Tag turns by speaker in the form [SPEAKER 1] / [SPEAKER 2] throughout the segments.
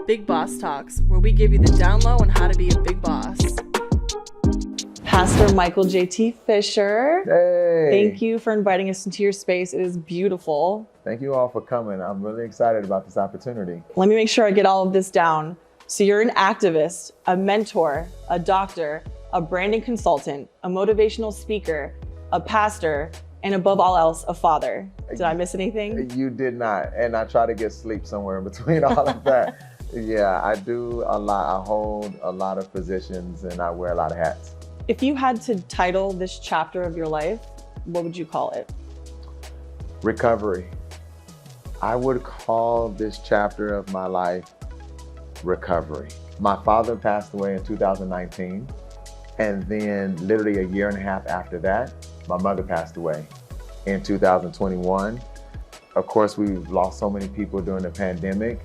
[SPEAKER 1] Big Boss Talks, where we give you the down low on how to be a big boss. Pastor Michael J.T. Fisher.
[SPEAKER 2] Hey.
[SPEAKER 1] Thank you for inviting us into your space. It is beautiful.
[SPEAKER 2] Thank you all for coming. I'm really excited about this opportunity.
[SPEAKER 1] Let me make sure I get all of this down. So you're an activist, a mentor, a doctor, a branding consultant, a motivational speaker, a pastor, and above all else, a father. Did I miss anything?
[SPEAKER 2] You did not. And I try to get sleep somewhere in between all of that. Yeah, I do a lot. I hold a lot of positions and I wear a lot of hats.
[SPEAKER 1] If you had to title this chapter of your life, what would you call it?
[SPEAKER 2] Recovery. I would call this chapter of my life recovery. My father passed away in 2019. And then literally a year and a half after that, my mother passed away in 2021. Of course, we've lost so many people during the pandemic.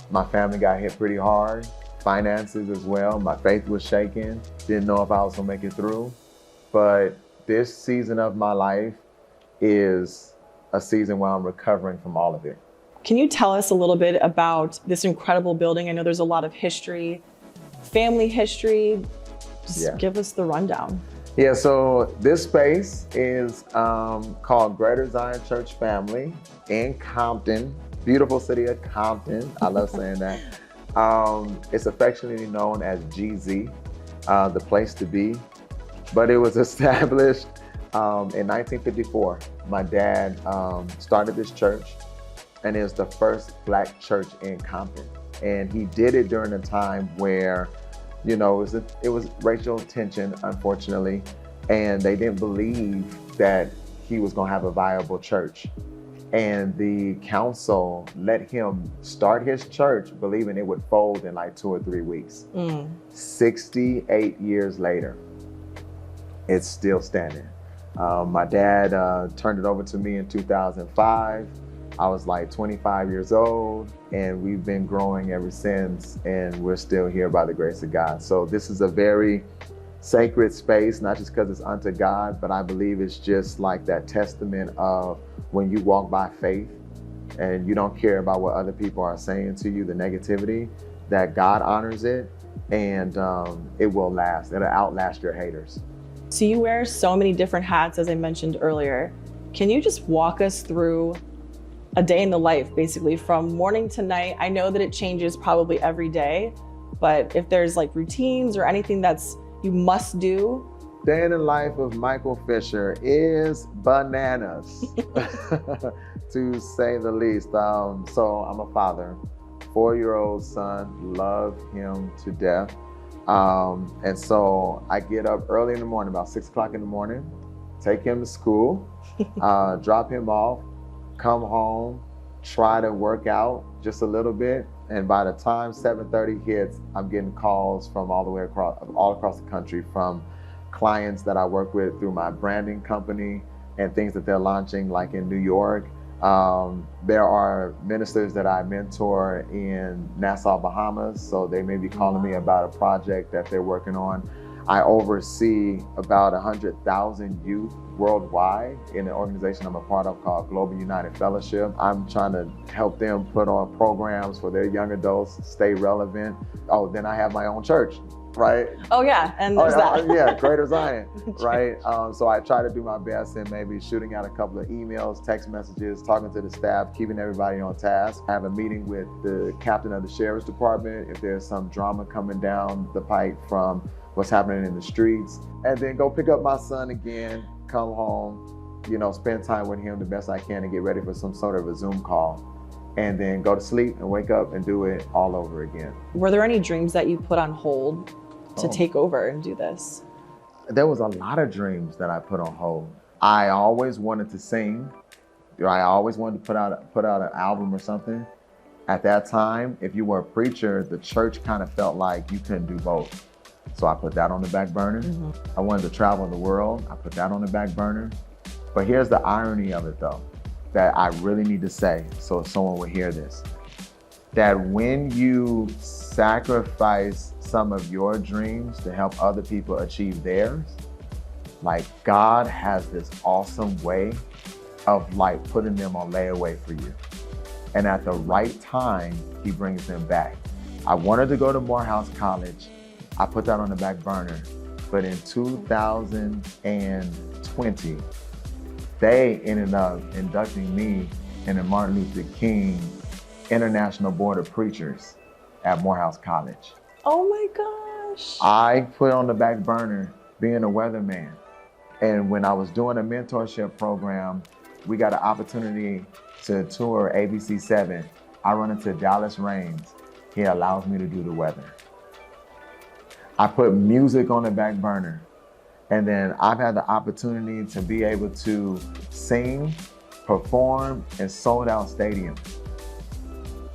[SPEAKER 2] My family got hit pretty hard, finances as well. My faith was shaken. Didn't know if I was gonna make it through. But this season of my life is a season where I'm recovering from all of it.
[SPEAKER 1] Can you tell us a little bit about this incredible building? I know there's a lot of history, family history. Just give us the rundown.
[SPEAKER 2] Yeah, so this space is called Greater Zion Church Family in Compton, beautiful city of Compton. I love saying that. It's affectionately known as GZ, the place to be. But it was established in 1954. My dad started this church, and it was the first Black church in Compton. And he did it during a time where it was racial tension, unfortunately, and they didn't believe that he was going to have a viable church. And the council let him start his church believing it would fold in like 2 or 3 weeks. 68 years later, it's still standing. My dad turned it over to me in 2005. I was like 25 years old, and we've been growing ever since, and we're still here by the grace of God. So this is a very sacred space, not just because it's unto God, but I believe it's just like that testament of when you walk by faith and you don't care about what other people are saying to you, the negativity, that God honors it, and it will last. It'll outlast your haters.
[SPEAKER 1] So you wear so many different hats, as I mentioned earlier. Can you just walk us through a day in the life, basically from morning to night? I know that it changes probably every day, but if there's like routines or anything that's you must do.
[SPEAKER 2] Day in the life of Michael Fisher is bananas, to say the least. So I'm a father, 4-year-old son, love him to death. And so I get up early in the morning, about 6 o'clock in the morning, take him to school, drop him off, come home, try to work out just a little bit. And by the time 7:30 hits, I'm getting calls from all across the country from clients that I work with through my branding company and things that they're launching, like in New York. There are ministers that I mentor in Nassau, Bahamas. So they may be calling me about a project that they're working on. I oversee about 100,000 youth worldwide in an organization I'm a part of called Global United Fellowship. I'm trying to help them put on programs for their young adults, stay relevant. Oh, then I have my own church, right?
[SPEAKER 1] Oh yeah, and there's that.
[SPEAKER 2] Yeah, Greater Zion, right? So I try to do my best in maybe shooting out a couple of emails, text messages, talking to the staff, keeping everybody on task. I have a meeting with the captain of the sheriff's department if there's some drama coming down the pipe from what's happening in the streets, and then go pick up my son again, come home, spend time with him the best I can and get ready for some sort of a Zoom call, and then go to sleep and wake up and do it all over again.
[SPEAKER 1] Were there any dreams that you put on hold to take over and do this?
[SPEAKER 2] There was a lot of dreams that I put on hold. I always wanted to sing. I always wanted to put out an album or something. At that time, if you were a preacher, the church kind of felt like you couldn't do both. So I put that on the back burner. I wanted to travel the world. I put that on the back burner. But here's the irony of it though, that I really need to say so someone will hear this. That when you sacrifice some of your dreams to help other people achieve theirs, like God has this awesome way of like putting them on layaway for you. And at the right time, he brings them back. I wanted to go to Morehouse College. I put that on the back burner. But in 2020, they ended up inducting me in the Martin Luther King International Board of Preachers at Morehouse College.
[SPEAKER 1] Oh my gosh.
[SPEAKER 2] I put on the back burner being a weatherman. And when I was doing a mentorship program, we got an opportunity to tour ABC 7. I run into Dallas Raines. He allows me to do the weather. I put music on the back burner. And then I've had the opportunity to be able to sing, perform, and sold out stadiums.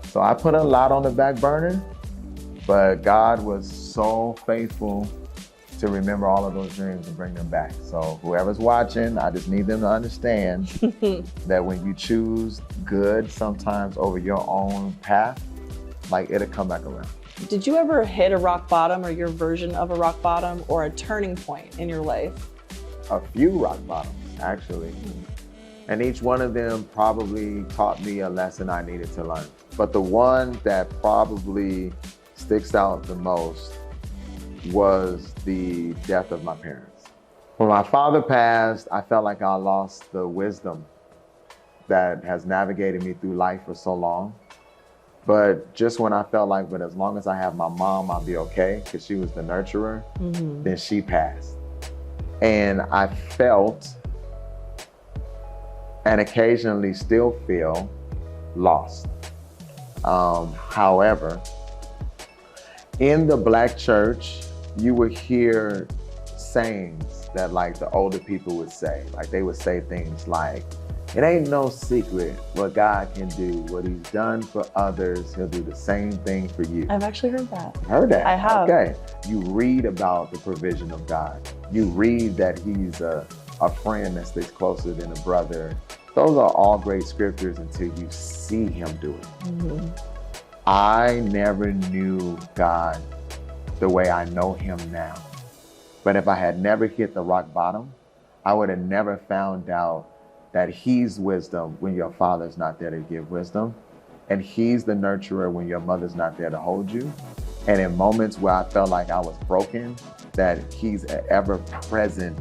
[SPEAKER 2] So I put a lot on the back burner, but God was so faithful to remember all of those dreams and bring them back. So whoever's watching, I just need them to understand that when you choose good sometimes over your own path, like it'll come back around.
[SPEAKER 1] Did you ever hit a rock bottom or your version of a rock bottom or a turning point in your life?
[SPEAKER 2] A few rock bottoms, actually. And each one of them probably taught me a lesson I needed to learn. But the one that probably sticks out the most was the death of my parents. When my father passed, I felt like I lost the wisdom that has navigated me through life for so long. But just when I felt like, but as long as I have my mom, I'll be okay, because she was the nurturer, then she passed. And I felt, and occasionally still feel, lost. However, in the Black church, you would hear sayings that like the older people would say. Like they would say things like, it ain't no secret what God can do. What he's done for others, he'll do the same thing for you.
[SPEAKER 1] I've actually heard that.
[SPEAKER 2] Heard that?
[SPEAKER 1] I have.
[SPEAKER 2] Okay. You read about the provision of God. You read that he's a friend that sticks closer than a brother. Those are all great scriptures until you see him do it. I never knew God the way I know him now. But if I had never hit the rock bottom, I would have never found out that he's wisdom when your father's not there to give wisdom. And he's the nurturer when your mother's not there to hold you. And in moments where I felt like I was broken, that he's an ever-present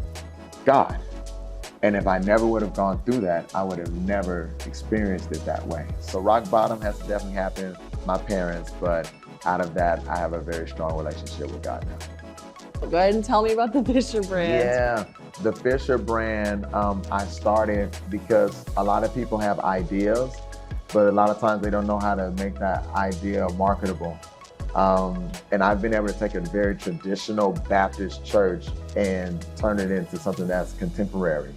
[SPEAKER 2] God. And if I never would have gone through that, I would have never experienced it that way. So rock bottom has definitely happened, my parents, but out of that, I have a very strong relationship with God now.
[SPEAKER 1] Go ahead and tell me about the Fisher brand.
[SPEAKER 2] Yeah, the Fisher brand, I started because a lot of people have ideas, but a lot of times they don't know how to make that idea marketable. And I've been able to take a very traditional Baptist church and turn it into something that's contemporary.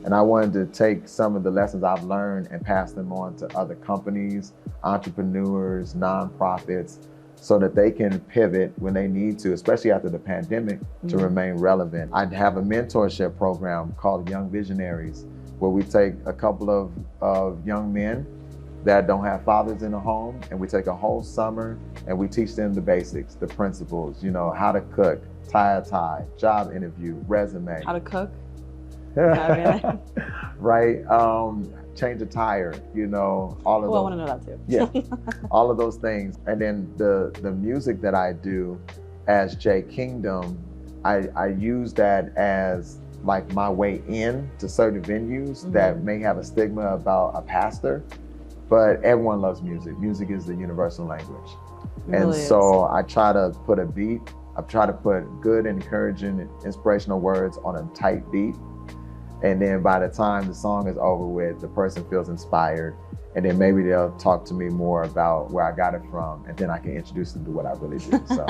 [SPEAKER 2] And I wanted to take some of the lessons I've learned and pass them on to other companies, entrepreneurs, nonprofits, so that they can pivot when they need to, especially after the pandemic, to remain relevant. I have a mentorship program called Young Visionaries, where we take a couple of young men that don't have fathers in the home, and we take a whole summer and we teach them the basics, the principles, you know, how to cook, tie a tie, job interview, resume.
[SPEAKER 1] How to cook?
[SPEAKER 2] Right, change a tire, you know, all of those.
[SPEAKER 1] Well, I want to know that too.
[SPEAKER 2] Yeah, all of those things. And then the music that I do as J Kingdom, I use that as like my way in to certain venues that may have a stigma about a pastor, but everyone loves music. Music is the universal language. And so I try to put a beat, I try to put good, encouraging, inspirational words on a tight beat. And then by the time the song is over with, the person feels inspired. And then maybe they'll talk to me more about where I got it from. And then I can introduce them to what I really do. So,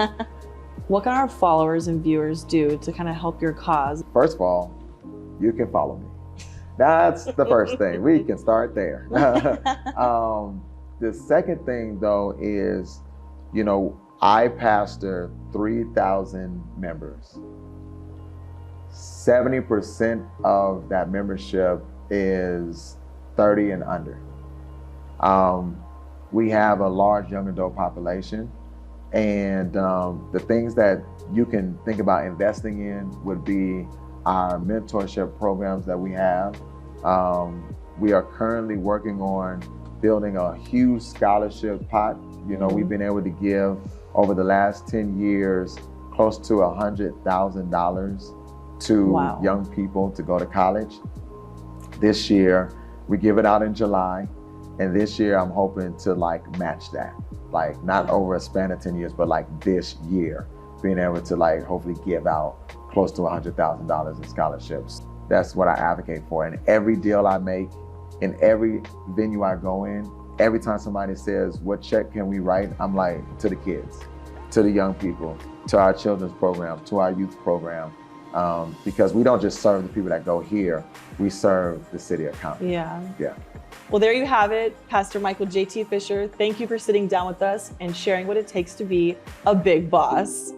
[SPEAKER 1] what can our followers and viewers do to kind of help your cause?
[SPEAKER 2] First of all, you can follow me. That's the first thing. We can start there. The second thing though is, you know, I pastor 3,000 members. 70% of that membership is 30 and under. We have a large young adult population, and the things that you can think about investing in would be our mentorship programs that we have. We are currently working on building a huge scholarship pot. You know, we've been able to give over the last 10 years, close to $100,000 to
[SPEAKER 1] Wow.
[SPEAKER 2] young people to go to college. This year, we give it out in July. And this year, I'm hoping to like match that. Like not over a span of 10 years, but like this year, being able to like hopefully give out close to $100,000 in scholarships. That's what I advocate for. And every deal I make, in every venue I go in, every time somebody says, what check can we write? I'm like, to the kids, to the young people, to our children's program, to our youth program. Because we don't just serve the people that go here, we serve the city of Compton.
[SPEAKER 1] Yeah.
[SPEAKER 2] Yeah.
[SPEAKER 1] Well, there you have it. Pastor Michael J.T. Fisher, thank you for sitting down with us and sharing what it takes to be a big boss.